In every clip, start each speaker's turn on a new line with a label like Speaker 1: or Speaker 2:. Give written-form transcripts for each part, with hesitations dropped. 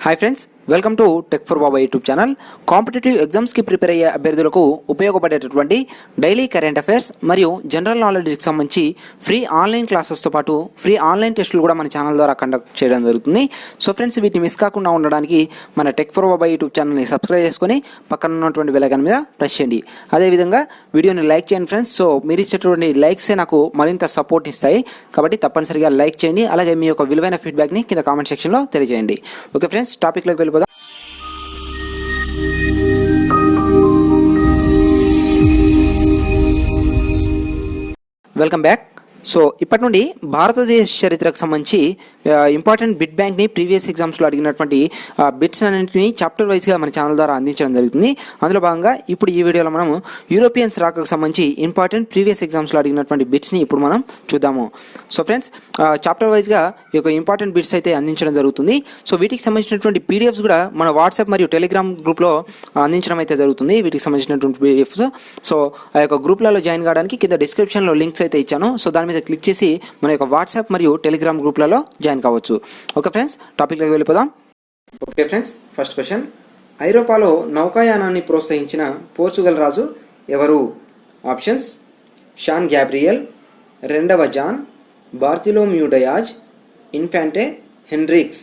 Speaker 1: Hi friends, welcome to tech for Baba YouTube channel. Competitive ఎగ్జామ్స్కి prepare అయ్యే అభ్యర్థులకు ఉపయోగపడేటటువంటి daily current affairs మరియు general నాలెడ్జ్కి సంబంధించి ఫ్రీ ఆన్లైన్ క్లాసెస్తో పాటు ఫ్రీ ఆన్లైన్ టెస్టులు కూడా మన ఛానల్ ద్వారా కండక్ట్ చేయడం జరుగుతుంది. సో ఫ్రెండ్స్, వీటిని మిస్ కాకుండా ఉండడానికి మన టెక్ ఫర్ బాబా యూట్యూబ్ ఛానల్ని సబ్స్క్రైబ్ చేసుకొని పక్కన ఉన్నటువంటి బెల్ ఐకాన్ మీద ప్రెస్ చేయండి. అదేవిధంగా వీడియోని లైక్ చేయండి ఫ్రెండ్స్. సో మీరు ఇచ్చేటువంటి లైక్సే నాకు మరింత సపోర్ట్ ఇస్తాయి కాబట్టి తప్పనిసరిగా లైక్ చేయండి. అలాగే మీ యొక్క విలువైన ఫీడ్బ్యాక్ని కింద కామెంట్ సెక్షన్లో తెలియజేయండి. ఓకే ఫ్రెండ్స్, టాపిక్లోకి వెళ్ళిపోదాం. Welcome back. సో ఇప్పటి నుండి భారతదేశ చరిత్రకు సంబంధించి ఇంపార్టెంట్ బిట్ బ్యాంక్ని ప్రీవియస్ ఎగ్జామ్స్లో అడిగినటువంటి బిట్స్ అన్నింటినీ చాప్టర్ వైజ్గా మన ఛానల్ ద్వారా అందించడం జరుగుతుంది. అందులో భాగంగా ఇప్పుడు ఈ వీడియోలో మనం యూరోపియన్స్ రాకకు సంబంధించి ఇంపార్టెంట్ ప్రీవియస్ ఎగ్జామ్స్లో అడిగినటువంటి బిట్స్ని ఇప్పుడు మనం చూద్దాము. సో ఫ్రెండ్స్, చాప్టర్ వైజ్గా ఈ యొక్క ఇంపార్టెంట్ బిట్స్ అయితే అందించడం జరుగుతుంది. సో వీటికి సంబంధించినటువంటి పీడిఎఫ్స్ కూడా మన వాట్సాప్ మరియు టెలిగ్రామ్ గ్రూప్లో అందించడం అయితే జరుగుతుంది. వీటికి సంబంధించినటువంటి పీడిఎఫ్స్. సో ఆ యొక్క గ్రూప్లలో జాయిన్ కావడానికి కింద డిస్క్రిప్షన్లో లింక్స్ అయితే ఇచ్చాను. సో దాని మీద క్లిక్ చేసి మన యొక్క వాట్సాప్ మరియు టెలిగ్రామ్ గ్రూప్లలో జాయిన్ కావచ్చు. ఓకే ఫ్రెండ్స్, టాపిక్లోకి వెళ్ళిపోదాం. Okay friends, first question. ఐరోపాలో నౌకాయానాన్ని ప్రోత్సహించిన పోర్చుగల్ రాజు ఎవరు? ఆప్షన్స్: షాన్ గ్యాబ్రియల్, రెండవ John, Bartholomew Dias, Infante Henriques.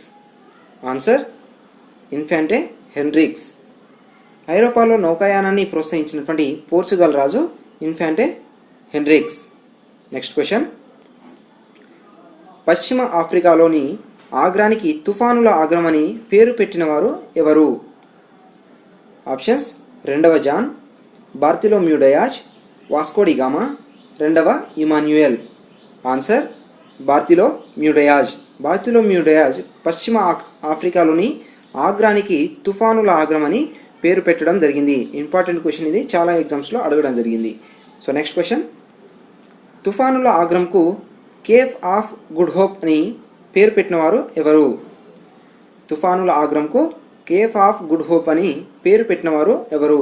Speaker 1: Answer: Infante Henriques. ఐరోపాలో నౌకాయానాన్ని ప్రోత్సహించినటువంటి పోర్చుగల్ రాజు ఇన్ఫాంటే హెన్రిక్స్. Next question. పశ్చిమ ఆఫ్రికాలోని ఆగ్రానికి తుఫానుల ఆగ్రం అని పేరు పెట్టినవారు ఎవరు? ఆప్షన్స్: రెండవ John, Bartholomew Dias, Vasco da Gama, రెండవ Emmanuel. Answer: Bartholomew Dias. Bartholomew Dias పశ్చిమ ఆఫ్రికాలోని ఆగ్రానికి తుఫానుల ఆగ్రం అని పేరు పెట్టడం జరిగింది. ఇంపార్టెంట్ క్వశ్చన్ ఇది, చాలా ఎగ్జామ్స్లో అడగడం జరిగింది. So next question. తుఫానుల ఆగ్రంకు కేఫ్ ఆఫ్ గుడ్ హోప్ అని పేరు పెట్టినవారు ఎవరు? తుఫానుల ఆగ్రంకు కేఫ్ ఆఫ్ గుడ్ హోప్ అని పేరు పెట్టినవారు ఎవరు?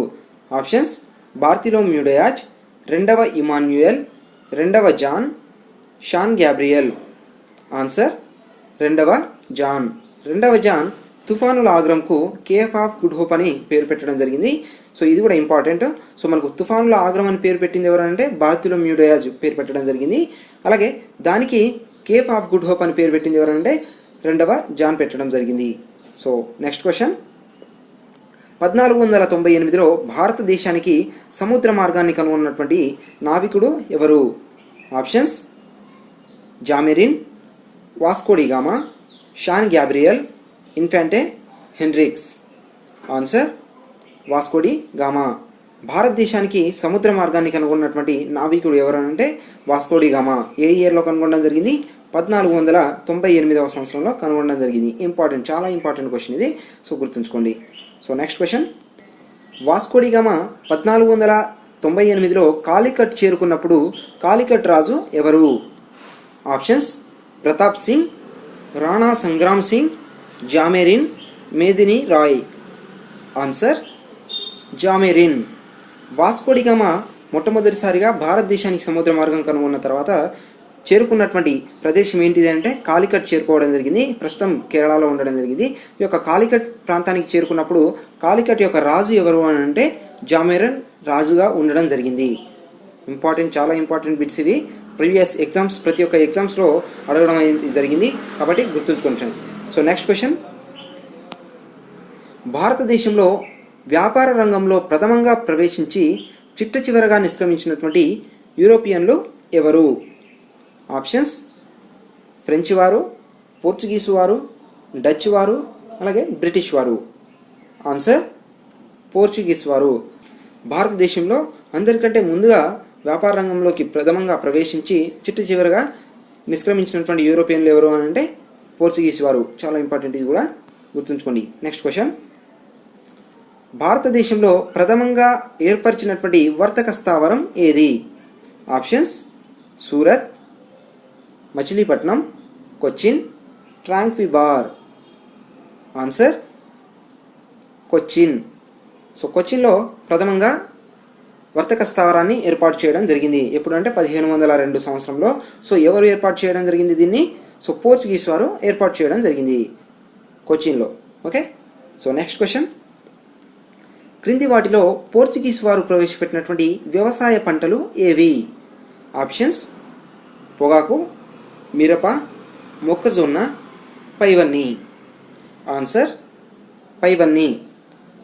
Speaker 1: ఆప్షన్స్: బార్తిలోమ్యూ డయాజ్, రెండవ ఇమాన్యుయల్, రెండవ జాన్, షాన్ గ్యాబ్రియల్. ఆన్సర్: రెండవ జాన్. రెండవ జాన్ తుఫానుల ఆగ్రంకు కేఫ్ ఆఫ్ గుడ్ హోప్ అని పేరు పెట్టడం జరిగింది. సో ఇది కూడా ఇంపార్టెంట్. సో మనకు తుఫానుల ఆగ్రం అని పేరు పెట్టింది ఎవరంటే బార్తిలోమ్యూ డయాజ్ పేరు పెట్టడం జరిగింది. అలాగే దానికి కేఫ్ ఆఫ్ గుడ్ హోప్ అని పేరు పెట్టింది ఎవరంటే రెండవ జాన్ పెట్టడం జరిగింది. So next question. 1498లో భారతదేశానికి సముద్ర మార్గాన్ని కనుగొన్నటువంటి నావికుడు ఎవరు? Options: Zamorin, Vasco da Gama, Sao Gabriel, Infante Henriques. Answer: Vasco da Gama. భారతదేశానికి సముద్ర మార్గాన్ని కనుగొన్నటువంటి నావికుడు ఎవరనంటే వాస్కోడి గామా. ఏ ఇయర్లో కనుగొనడం జరిగింది? 1498వ సంవత్సరంలో కనుగొనడం జరిగింది. ఇంపార్టెంట్, చాలా ఇంపార్టెంట్ క్వశ్చన్ ఇది. సో గుర్తుంచుకోండి. So next question. Vasco da Gama 1498లో కాలికట్ చేరుకున్నప్పుడు కాలికట్ రాజు ఎవరు? Options: Pratap Singh, Rana Sangram Singh, Zamorin, Medini Rai. Answer: Zamorin. Vasco da Gama మొట్టమొదటిసారిగా భారతదేశానికి సముద్ర మార్గం కనుగొన్న తర్వాత చేరుకున్నటువంటి ప్రదేశం ఏంటిది అంటే కాలికట్ చేరుకోవడం జరిగింది. ప్రస్తుతం కేరళలో ఉండడం జరిగింది. ఈ యొక్క కాలికట్ ప్రాంతానికి చేరుకున్నప్పుడు కాలికట్ యొక్క రాజు ఎవరు అని అంటే జామెరిన్ రాజుగా ఉండడం జరిగింది. ఇంపార్టెంట్, చాలా ఇంపార్టెంట్ బిట్స్ ఇవి. ప్రీవియస్ ఎగ్జామ్స్, ప్రతి ఒక్క ఎగ్జామ్స్లో అడగడం అనేది జరిగింది కాబట్టి గుర్తుంచుకోండి ఫ్రెండ్స్. So next question. భారతదేశంలో వ్యాపార రంగంలో ప్రథమంగా ప్రవేశించి చిట్ట చివరగా నిష్క్రమించినటువంటి యూరోపియన్లు ఎవరు? ఆప్షన్స్: ఫ్రెంచ్ వారు, పోర్చుగీసు వారు, డచ్ వారు, అలాగే బ్రిటిష్ వారు. ఆన్సర్: పోర్చుగీస్ వారు. భారతదేశంలో అందరికంటే ముందుగా వ్యాపార రంగంలోకి ప్రథమంగా ప్రవేశించి చిట్ట చివరగా నిష్క్రమించినటువంటి యూరోపియన్లు ఎవరు అని అంటే పోర్చుగీస్ వారు. చాలా ఇంపార్టెంట్, ఇది కూడా గుర్తుంచుకోండి. Next question. భారతదేశంలో ప్రథమంగా ఏర్పరిచినటువంటి వర్తక స్థావరం ఏది? Options: Surat, Machilipatnam, Cochin, Tranquebar. Answer: Cochin. So కొచ్చిన్లో ప్రథమంగా వర్తక స్థావరాన్ని ఏర్పాటు చేయడం జరిగింది. ఎప్పుడు అంటే 1502 సంవత్సరంలో. సో ఎవరు ఏర్పాటు చేయడం జరిగింది దీన్ని? సో పోర్చుగీస్ వారు ఏర్పాటు చేయడం జరిగింది కొచ్చిన్లో. ఓకే. సో నెక్స్ట్ క్వశ్చన్, క్రింది వాటిలో పోర్చుగీస్ వారు ప్రవేశపెట్టినటువంటి వ్యవసాయ పంటలు ఏవి? ఆప్షన్స్ పొగాకు, మిరప, మొక్కజొన్న, పైవన్నీ. ఆన్సర్ పైవన్నీ.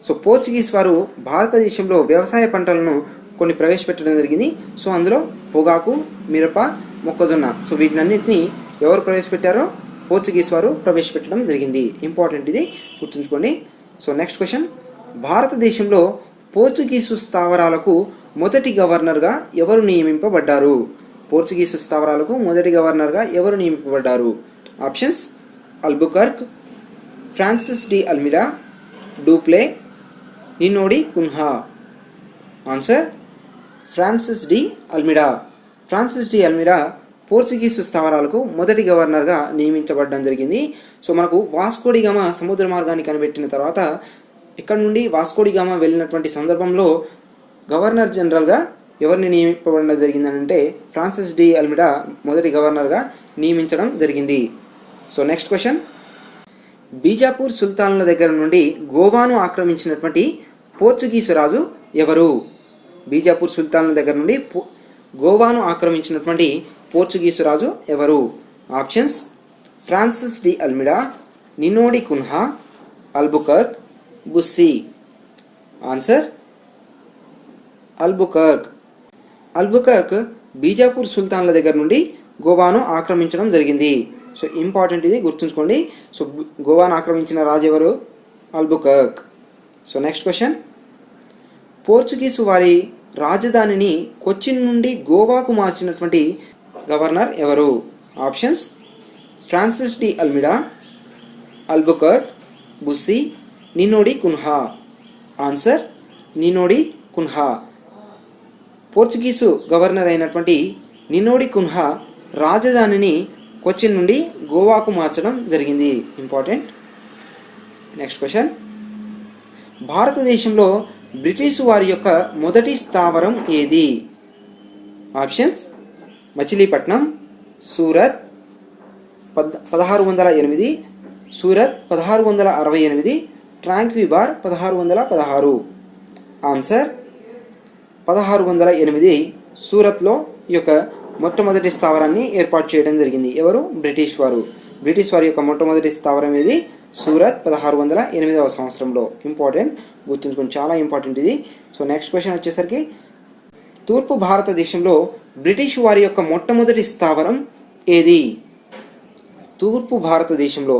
Speaker 1: సో పోర్చుగీస్ వారు భారతదేశంలో వ్యవసాయ పంటలను కొన్ని ప్రవేశపెట్టడం జరిగింది. సో అందులో పొగాకు, మిరప, మొక్కజొన్న, సో వీటినన్నింటినీ ఎవరు ప్రవేశపెట్టారో పోర్చుగీస్ వారు ప్రవేశపెట్టడం జరిగింది. ఇంపార్టెంట్, ఇది గుర్తుంచుకోండి. సో నెక్స్ట్ క్వశ్చన్, భారతదేశంలో పోర్చుగీసు స్థావరాలకు మొదటి గవర్నర్గా ఎవరు నియమింపబడ్డారు? పోర్చుగీసు స్థావరాలకు మొదటి గవర్నర్గా ఎవరు నియమింపబడ్డారు? Options Albuquerque, Francis de Almeida, Dupleix, Nuno da Cunha. Answer Francis de Almeida. Francis de Almeida Portuguese స్థావరాలకు మొదటి గవర్నర్గా నియమించబడడం జరిగింది. సో మనకు వాస్కోడిగామా సముద్ర మార్గాన్ని కనిపెట్టిన తర్వాత ఇక్కడ నుండి వాస్కోడిగామా వెళ్ళినటువంటి సందర్భంలో గవర్నర్ జనరల్గా ఎవరిని నియమింపబడడం జరిగిందని అంటే ఫ్రాన్సిస్ డి అల్మిడా మొదటి గవర్నర్గా నియమించడం జరిగింది. సో నెక్స్ట్ క్వశ్చన్, బీజాపూర్ సుల్తానుల దగ్గర నుండి గోవాను ఆక్రమించినటువంటి పోర్చుగీసు రాజు ఎవరు? బీజాపూర్ సుల్తానుల దగ్గర నుండి గోవాను ఆక్రమించినటువంటి పోర్చుగీసు రాజు ఎవరు? Options Francis de Almeida, Nuno da Cunha, Albuquerque, Bussy. Answer Albuquerque. Albuquerque Bijapur సుల్తాన్ల దగ్గర నుండి గోవాను ఆక్రమించడం జరిగింది. సో ఇంపార్టెంట్, ఇది గుర్తుంచుకోండి. సో గోవాను ఆక్రమించిన రాజు ఎవరు? Albuquerque. So next question, Portuguese వారి రాజధానిని కొచ్చిన్ నుండి గోవాకు మార్చినటువంటి గవర్నర్ ఎవరు? Options Francis de Almeida, Albuquerque, Bussy, Nuno da Cunha. Answer Nuno da Cunha. Portuguese governor అయినటువంటి నినోడి కున్హా రాజధానిని కొచ్చిన్ నుండి గోవాకు మార్చడం జరిగింది. ఇంపార్టెంట్. నెక్స్ట్ క్వశ్చన్, భారతదేశంలో బ్రిటిషు వారి యొక్క మొదటి స్థావరం ఏది? ఆప్షన్స్ మచిలీపట్నం, సూరత్ 1608, సూరత్ 1668, ట్రాంక్విబార్ 1616. ఆన్సర్ 1608 సూరత్లో ఈ యొక్క మొట్టమొదటి స్థావరాన్ని ఏర్పాటు చేయడం జరిగింది. ఎవరు? బ్రిటిష్ వారు. బ్రిటిష్ వారి యొక్క మొట్టమొదటి స్థావరం ఏది? సూరత్ 1608వ సంవత్సరంలో. ఇంపార్టెంట్, గుర్తుంచుకోండి, చాలా ఇంపార్టెంట్ ఇది. సో నెక్స్ట్ క్వశ్చన్ వచ్చేసరికి, తూర్పు భారతదేశంలో బ్రిటిష్ వారి యొక్క మొట్టమొదటి స్థావరం ఏది? తూర్పు భారతదేశంలో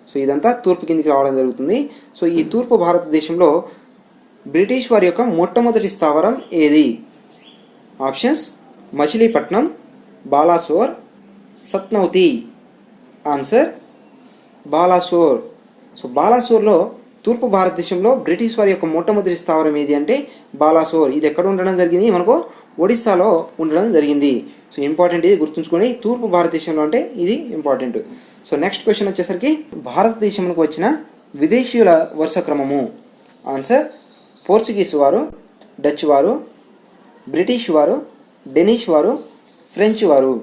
Speaker 1: సో ఇదంతా తూర్పు కిందికి రావడం జరుగుతుంది. సో ఈ తూర్పు భారతదేశంలో బ్రిటిష్ వారి యొక్క మొట్టమొదటి స్థావరం ఏది? Options Machilipatnam, Balasore, Sutanuti. Answer Balasore. So బాలాసోర్లో తూర్పు భారతదేశంలో బ్రిటిష్ వారి యొక్క మొట్టమొదటి స్థావరం ఏది అంటే బాలాసోర్. ఇది ఎక్కడ ఉండడం జరిగింది? మనకు ఒడిస్సాలో ఉండడం జరిగింది. సో ఇంపార్టెంట్, ఇది గుర్తుంచుకొని, తూర్పు భారతదేశంలో అంటే ఇది ఇంపార్టెంట్. సో నెక్స్ట్ క్వశ్చన్ వచ్చేసరికి, భారతదేశంలోకి వచ్చిన విదేశీయుల వరుస క్రమము. ఆన్సర్ పోర్చుగీసు వారు, డచ్ వారు, బ్రిటిష్ వారు, డెనిష్ వారు, ఫ్రెంచ్ వారు.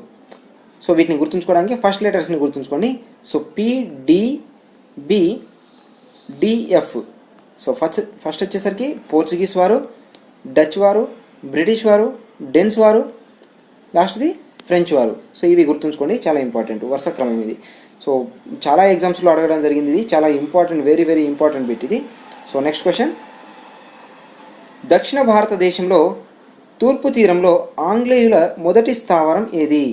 Speaker 1: సో వీటిని గుర్తుంచుకోవడానికి ఫస్ట్ లెటర్స్ని గుర్తుంచుకోండి. So PDBDF. సో ఫస్ట్ వచ్చేసరికి పోర్చుగీస్ వారు, డచ్ వారు, బ్రిటిష్ వారు, డెన్స్ వారు, లాస్ట్ది ఫ్రెంచ్ వారు. సో ఇవి గుర్తుంచుకోండి, చాలా ఇంపార్టెంట్ వరుస క్రమం ఇది. సో చాలా ఎగ్జామ్స్లో అడగడం జరిగింది, ఇది చాలా important, very very important bit ఇది. సో నెక్స్ట్ క్వశ్చన్, దక్షిణ భారతదేశంలో తూర్పు తీరంలో ఆంగ్లేయుల మొదటి స్థావరం ఏది?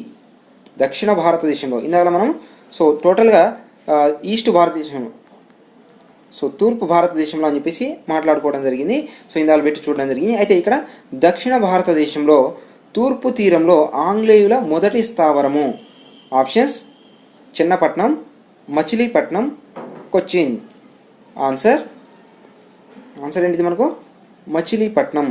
Speaker 1: దక్షిణ భారతదేశంలో ఇందాక మనం సో టోటల్గా ఈస్ట్ భారతదేశంలో, సో తూర్పు భారతదేశంలో అని చెప్పేసి మాట్లాడుకోవడం జరిగింది. సో ఇందాక పెట్టి చూడడం జరిగింది. అయితే ఇక్కడ దక్షిణ భారతదేశంలో తూర్పు తీరంలో ఆంగ్లేయుల మొదటి స్థావరము. ఆప్షన్స్ చిన్నపట్నం, మచిలీపట్నం, కొచ్చిన్. ఆన్సర్ ఏంటిది మనకు? మచిలీపట్నం.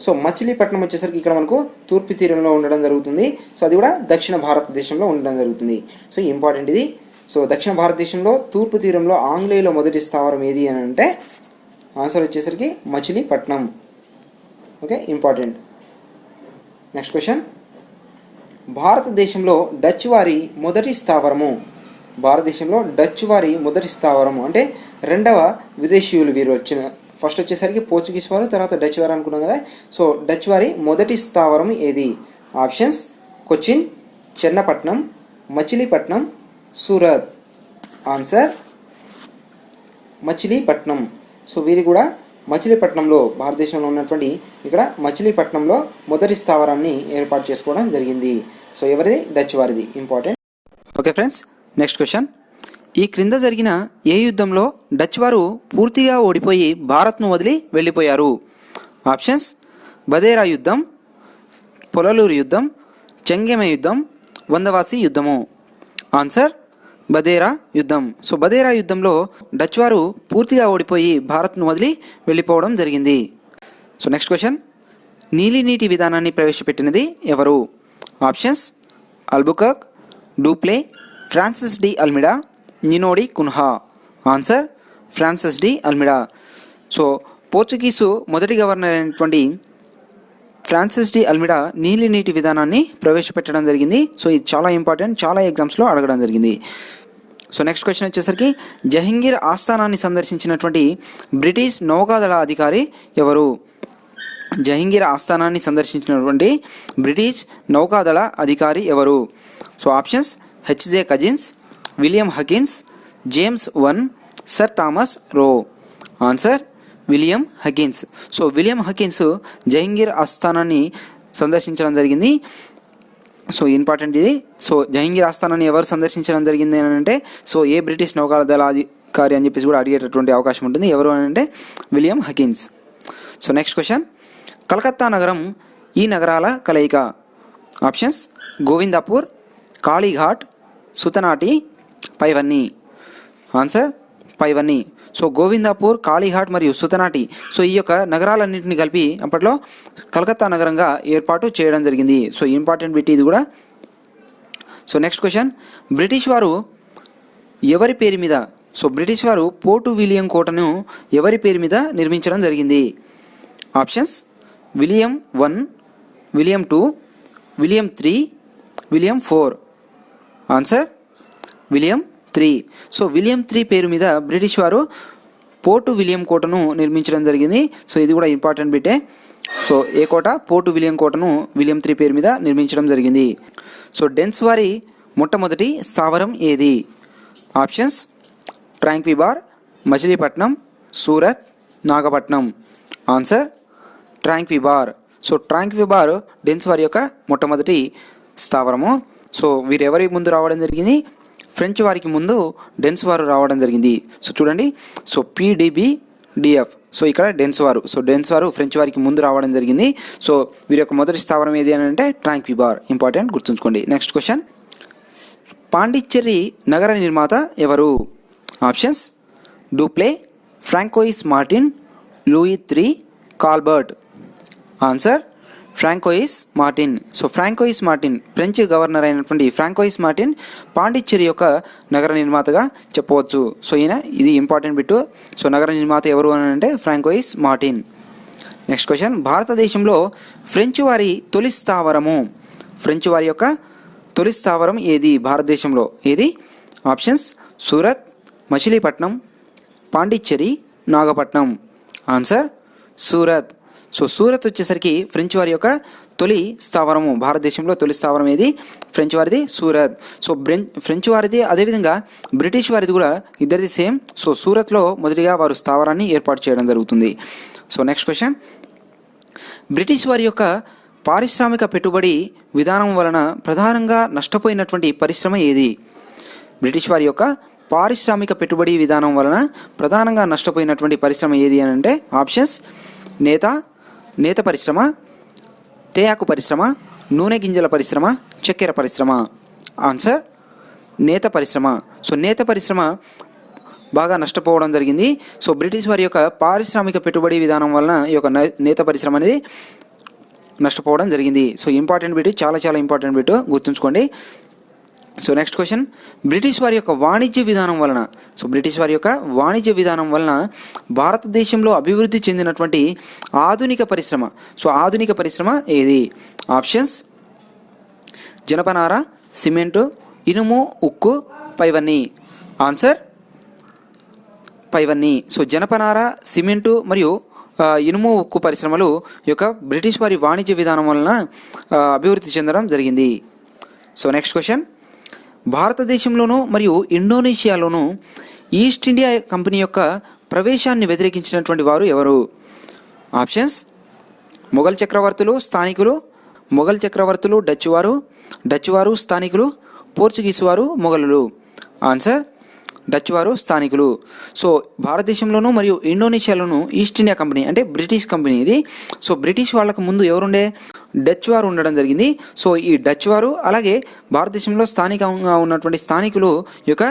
Speaker 1: సో మచిలీపట్నం వచ్చేసరికి ఇక్కడ మనకు తూర్పు తీరంలో ఉండడం జరుగుతుంది. సో అది కూడా దక్షిణ భారతదేశంలో ఉండడం జరుగుతుంది. సో ఇంపార్టెంట్ ఇది. సో దక్షిణ భారతదేశంలో తూర్పు తీరంలో ఆంగ్లేయుల మొదటి స్థావరం ఏది అని అంటే ఆన్సర్ వచ్చేసరికి Machilipatnam. Okay, important. Next question, భారతదేశంలో డచ్ వారి మొదటి స్థావరము. భారతదేశంలో డచ్ వారి మొదటి స్థావరం అంటే రెండవ విదేశీయులు వీరు వచ్చిన ఫస్ట్ వచ్చేసరికి పోర్చుగీస్ వారు, తర్వాత డచ్ వారు అనుకున్నాం కదా. సో డచ్ వారి మొదటి స్థావరం ఏది? Options Cochin, Chennapatnam, Machilipatnam, Surat. Answer Machilipatnam. So వీరి కూడా మచిలీపట్నంలో, భారతదేశంలో ఉన్నటువంటి ఇక్కడ మచిలీపట్నంలో మొదటి స్థావరాన్ని ఏర్పాటు చేసుకోవడం జరిగింది. సో ఎవరిది? డచ్ వారిది. Important. Okay friends, next question. ఈ క్రింద జరిగిన ఏ యుద్ధంలో డచ్ వారు పూర్తిగా ఓడిపోయి భారత్ను వదిలి వెళ్ళిపోయారు? ఆప్షన్స్ బదేరా యుద్ధం, పొలలూరు యుద్ధం, చెంగెమ యుద్ధం, వందవాసి యుద్ధము. ఆన్సర్ బదేరా యుద్ధం. సో బదేరా యుద్ధంలో డచ్ వారు పూర్తిగా ఓడిపోయి భారత్ను వదిలి వెళ్ళిపోవడం జరిగింది. So next question. నీలి నీటి విధానాన్ని ప్రవేశపెట్టినది ఎవరు? Options Albuquerque, Dupleix, Francis de Almeida, Nuno da Cunha. Answer Francis de Almeida. So Portuguese మొదటి గవర్నర్ అయినటువంటి ఫ్రాన్సిస్ డి అల్మిడా నీలి నీటి విధానాన్ని ప్రవేశపెట్టడం జరిగింది. సో ఇది చాలా ఇంపార్టెంట్, చాలా ఎగ్జామ్స్లో అడగడం జరిగింది. సో నెక్స్ట్ క్వశ్చన్ వచ్చేసరికి జహంగీర్ ఆస్థానాన్ని సందర్శించినటువంటి బ్రిటిష్ నౌకాదళ అధికారి ఎవరు? జహంగీర్ ఆస్థానాన్ని సందర్శించినటువంటి బ్రిటిష్ నౌకాదళ అధికారి ఎవరు? So options H J Cousins, William Hawkins, James one, sir Thomas Roe. Answer William Hawkins. So William Hawkins Jahangir ఆస్థానాన్ని సందర్శించడం జరిగింది. సో ఇంపార్టెంట్ ఇది. సో జహంగీర్ ఆస్థానాన్ని ఎవరు సందర్శించడం జరిగింది అని అంటే, సో ఏ బ్రిటిష్ నౌకాదళ అధికారి అని చెప్పేసి కూడా అడిగేటటువంటి అవకాశం ఉంటుంది. ఎవరు అని అంటే William Hawkins. So next question. Calcutta నగరం ఈ నగరాల కలయిక. ఆప్షన్స్ గోవిందాపూర్, కాళీఘాట్, సుతనాటి, పైవన్నీ. ఆన్సర్ పైవన్నీ. సో గోవిందాపూర్, కాళీఘాట్ మరియు సుతనాటి, సో ఈ యొక్క నగరాలన్నింటినీ కలిపి అప్పట్లో కలకత్తా నగరంగా ఏర్పాటు చేయడం జరిగింది. సో ఇంపార్టెంట్ బిట్ ఇది కూడా. So next question. బ్రిటిష్ వారు ఎవరి పేరు మీద, సో బ్రిటిష్ వారు పోర్టు విలియం కోటను ఎవరి పేరు మీద నిర్మించడం జరిగింది? Options William 1, William 2, William 3, William 4. Answer William 3. So William 3 పేరు మీద బ్రిటిష్ వారు పోర్టు విలియం కోటను నిర్మించడం జరిగింది. సో ఇది కూడా ఇంపార్టెంట్ బిట్టే. సో ఏ కోట? పోర్టు విలియం కోటను విలియం 3 పేరు మీద నిర్మించడం జరిగింది. సో డెన్స్ వారి మొట్టమొదటి స్థావరం ఏది? Options Tranquebar, Machilipatnam, Surat, Nagapattinam. Answer Tranquebar. So Tranquebar Danes వారి యొక్క మొట్టమొదటి స్థావరము. సో వీరెవరి ముందు రావడం జరిగింది? ఫ్రెంచ్ వారికి ముందు డెన్స్ వారు రావడం జరిగింది. సో చూడండి, సో PDBDF. సో ఇక్కడ డెన్స్ వారు, సో డెన్స్ వారు ఫ్రెంచ్ వారికి ముందు రావడం జరిగింది. సో వీరి యొక్క మొదటి స్థావరం ఏది అని అంటే ట్రాంక్విబార్. ఇంపార్టెంట్, గుర్తుంచుకోండి. Next question. పాండిచ్చేరి నగర నిర్మాత ఎవరు? Options Dupleix, Francois Martin, Louis 3, Colbert. Answer Francois Martin. So Francois Martin, French governor అయినటువంటి ఫ్రాంకోయిస్ మార్టిన్ పాండిచ్చేరి యొక్క నగర నిర్మాతగా చెప్పవచ్చు. సో ఈయన, ఇది ఇంపార్టెంట్ బిట్టు. సో నగర నిర్మాత ఎవరు అని అంటే ఫ్రాంకోయిస్ మార్టిన్. Next question. భారతదేశంలో ఫ్రెంచ్ వారి తొలి స్థావరము, ఫ్రెంచ్ వారి యొక్క తొలి స్థావరం ఏది? భారతదేశంలో ఏది? Options Surat, Machilipatnam, Pondicherry, Nagapattinam. Answer Surat. So Surat వచ్చేసరికి ఫ్రెంచ్ వారి యొక్క తొలి స్థావరము. భారతదేశంలో తొలి స్థావరం ఏది? ఫ్రెంచ్ వారిది సూరత్. సో ఫ్రెంచ్ వారిది, అదేవిధంగా బ్రిటిష్ వారిది కూడా ఇద్దరిది సేమ్. సో సూరత్లో మొదటిగా వారు స్థావరాన్ని ఏర్పాటు చేయడం జరుగుతుంది. So next question. బ్రిటిష్ వారి యొక్క పారిశ్రామిక పెట్టుబడి విధానం వలన ప్రధానంగా నష్టపోయినటువంటి పరిశ్రమ ఏది? బ్రిటిష్ వారి యొక్క పారిశ్రామిక పెట్టుబడి విధానం వలన ప్రధానంగా నష్టపోయినటువంటి పరిశ్రమ ఏది అని అంటే ఆప్షన్స్ నేత పరిశ్రమ, తేయాకు పరిశ్రమ, నూనె గింజల పరిశ్రమ, చక్కెర పరిశ్రమ. ఆన్సర్ నేత పరిశ్రమ. సో నేత పరిశ్రమ బాగా నష్టపోవడం జరిగింది. సో బ్రిటిష్ వారి యొక్క పారిశ్రామిక పెట్టుబడి విధానం వలన ఈ యొక్క నేత పరిశ్రమ అనేది నష్టపోవడం జరిగింది. సో ఇంపార్టెంట్ బిట్, చాలా చాలా ఇంపార్టెంట్ బిట్, గుర్తుంచుకోండి. So next question. బ్రిటిష్ వారి యొక్క వాణిజ్య విధానం వలన, సో బ్రిటిష్ వారి యొక్క వాణిజ్య విధానం వలన భారతదేశంలో అభివృద్ధి చెందినటువంటి ఆధునిక పరిశ్రమ, సో ఆధునిక పరిశ్రమ ఏది? ఆప్షన్స్ జనపనార, సిమెంటు, ఇనుము, ఉక్కు, పైవన్నీ. ఆన్సర్ పైవన్నీ. సో జనపనార, సిమెంటు మరియు ఇనుము ఉక్కు పరిశ్రమలు ఈ యొక్క బ్రిటిష్ వారి వాణిజ్య విధానం వలన అభివృద్ధి చెందడం జరిగింది. సో నెక్స్ట్ క్వశ్చన్, భారతదేశంలోనూ మరియు ఇండోనేషియాలోనూ ఈస్ట్ ఇండియా కంపెనీ యొక్క ప్రవేశాన్ని వ్యతిరేకించినటువంటి వారు ఎవరు? ఆప్షన్స్: మొఘల్ చక్రవర్తులు, స్థానికులు, మొఘల్ చక్రవర్తులు, డచ్ వారు స్థానికులు, పోర్చుగీసు వారు, మొఘలులు. ఆన్సర్: డచ్ వారు స్థానికులు. సో భారతదేశంలోనూ మరియు ఇండోనేషియాలోనూ ఈస్ట్ ఇండియా కంపెనీ అంటే బ్రిటిష్ కంపెనీ ఇది. సో బ్రిటిష్ వాళ్ళకు ముందు ఎవరుండే? డచ్ వారు ఉండడం జరిగింది. సో ఈ డచ్ వారు అలాగే భారతదేశంలో స్థానికంగా ఉన్నటువంటి స్థానికులు ఈ యొక్క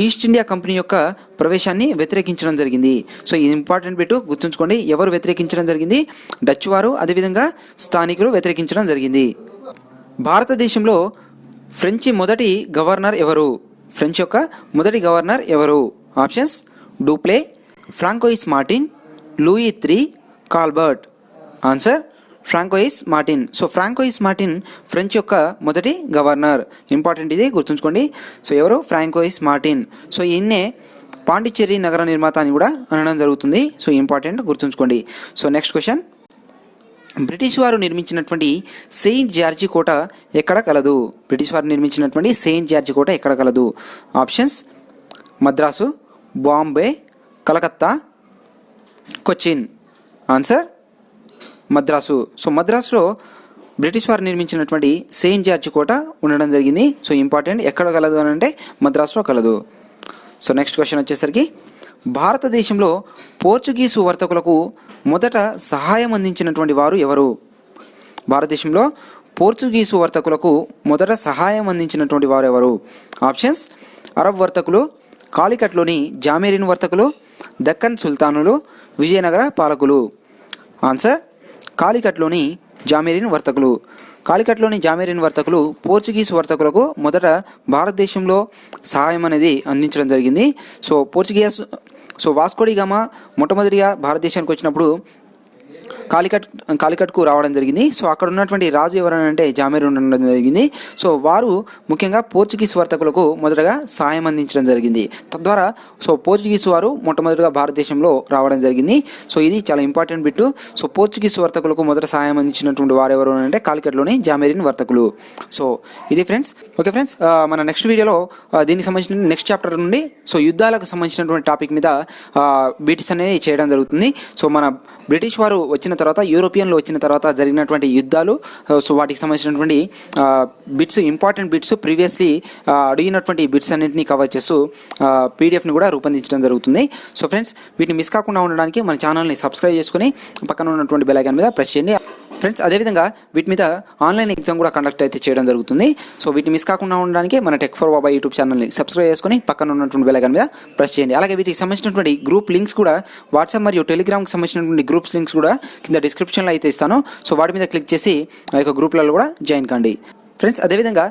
Speaker 1: ఈస్ట్ ఇండియా కంపెనీ యొక్క ప్రవేశాన్ని వ్యతిరేకించడం జరిగింది. సో ఇది ఇంపార్టెంట్ బిట్ గుర్తుంచుకోండి. ఎవరు వ్యతిరేకించడం జరిగింది? డచ్ వారు, అదేవిధంగా స్థానికులు వ్యతిరేకించడం జరిగింది. భారతదేశంలో ఫ్రెంచి మొదటి గవర్నర్ ఎవరు? ఫ్రెంచ్ యొక్క మొదటి గవర్నర్ ఎవరు? Options: Dupleix, Francois Martin, Louis III, Colbert. Answer: Francois Martin. So Francois Martin French యొక్క మొదటి గవర్నర్. ఇంపార్టెంట్ ఇది గుర్తుంచుకోండి. సో ఎవరు? Francois Martin. సో ఈయన్నే పాండిచ్చేరి నగర నిర్మాత అని కూడా అనడం జరుగుతుంది. సో ఇంపార్టెంట్ గుర్తుంచుకోండి. సో నెక్స్ట్ క్వశ్చన్, బ్రిటిష్ వారు నిర్మించినటువంటి సెయింట్ జార్జి కోట ఎక్కడ కలదు? బ్రిటిష్ వారు నిర్మించినటువంటి సెయింట్ జార్జి కోట ఎక్కడ కలదు? Options: Madras, Bombay, Calcutta, Cochin. Answer: Madras. So మద్రాసులో బ్రిటిష్ వారు నిర్మించినటువంటి సెయింట్ జార్జి కోట ఉండడం జరిగింది. So important. ఎక్కడ కలదు అని అంటే మద్రాసులో కలదు. సో నెక్స్ట్ క్వశ్చన్ వచ్చేసరికి, భారతదేశంలో పోర్చుగీసు వర్తకులకు మొదట సహాయం అందించినటువంటి వారు ఎవరు? భారతదేశంలో పోర్చుగీసు వర్తకులకు మొదట సహాయం అందించినటువంటి వారు ఎవరు? ఆప్షన్స్: అరబ్ వర్తకులు, కాలికట్లోని జామేరిన్ వర్తకులు, దక్కన్ సుల్తానులు, విజయనగర పాలకులు. ఆన్సర్: కాలికట్లోని జామేరిన్ వర్తకులు. కాలికట్లోని జామేరిన్ వర్తకులు పోర్చుగీసు వర్తకులకు మొదట భారతదేశంలో సహాయం అనేది అందించడం జరిగింది. సో వాస్కో డి గామా మొట్టమొదటిగా భారతదేశానికి వచ్చినప్పుడు కాలికట్కు రావడం జరిగింది. సో అక్కడ ఉన్నటువంటి రాజు ఎవరంటే జామేరిన్ ఉండడం జరిగింది. సో వారు ముఖ్యంగా పోర్చుగీస్ వర్తకులకు మొదటగా సహాయం అందించడం జరిగింది. తద్వారా సో పోర్చుగీస్ వారు మొట్టమొదటిగా భారతదేశంలో రావడం జరిగింది. సో ఇది చాలా ఇంపార్టెంట్ బిట్టు. సో పోర్చుగీస్ వర్తకులకు మొదట సహాయం అందించినటువంటి వారు ఎవరు అంటే కాలికట్లోని జామేరిన్ వర్తకులు. సో ఇది ఫ్రెండ్స్. ఓకే ఫ్రెండ్స్, మన నెక్స్ట్ వీడియోలో దీనికి సంబంధించిన నెక్స్ట్ చాప్టర్ నుండి సో యుద్ధాలకు సంబంధించినటువంటి టాపిక్ మీద బిట్స్ అనేవి చేయడం జరుగుతుంది. సో మన బ్రిటిష్ వారు వచ్చిన తర్వాత, యూరోపియన్లు వచ్చిన తర్వాత జరిగినటువంటి యుద్ధాలు, సో వాటికి సంబంధించినటువంటి బిట్స్, ఇంపార్టెంట్ బిట్స్, ప్రీవియస్లీ అడిగినటువంటి బిట్స్ అన్నింటినీ కవర్ చేస్తూ పీడిఎఫ్ని కూడా రూపొందించడం జరుగుతుంది. సో ఫ్రెండ్స్, వీటిని మిస్ కాకుండా ఉండడానికి మన ఛానల్ని సబ్స్క్రైబ్ చేసుకుని పక్కన ఉన్నటువంటి బెల్ ఐకాన్ మీద ప్రెస్ చేయండి ఫ్రెండ్స్. అదేవిధంగా వీటి మీద ఆన్లైన్ ఎగ్జామ్ కూడా కండక్ట్ అయితే చేయడం జరుగుతుంది. సో వీటిని మిస్ కాకుండా ఉండడానికి మన టెక్ ఫర్ బాబాయ్ యూట్యూబ్ ఛానల్ని సబ్స్క్రైబ్ చేసుకుని పక్కన ఉన్నటువంటి బెల్ ఐకాన్ మీద ప్రెస్ చేయండి. అలాగే వీటికి సంబంధించినటువంటి గ్రూప్ లింక్స్ కూడా, వాట్సాప్ మరియు టెలిగ్రామ్కి సంబంధించినటువంటి గ్రూప్స్ లింక్స్ కూడా కింద డిస్క్రిప్షన్లో అయితే ఇస్తాను. సో వాటి మీద క్లిక్ చేసి ఆ యొక్క గ్రూప్లలో కూడా జాయిన్ కండి ఫ్రెండ్స్. అదేవిధంగా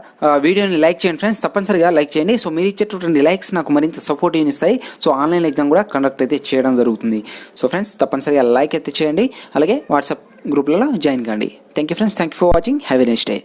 Speaker 1: వీడియోని లైక్ చేయండి ఫ్రెండ్స్, తప్పనిసరిగా లైక్ చేయండి. సో మీరు ఇచ్చేటటువంటి లైక్స్ నాకు మరింత సపోర్ట్ ఇస్తాయి. సో ఆన్లైన్ ఎగ్జామ్ కూడా కండక్ట్ అయితే చేయడం జరుగుతుంది. సో ఫ్రెండ్స్, తప్పనిసరిగా లైక్ అయితే చేయండి. అలాగే వాట్సాప్ గ్రూప్లలో జాయిన్ కండి. Thank you friends, thank you for watching. Have a nice day.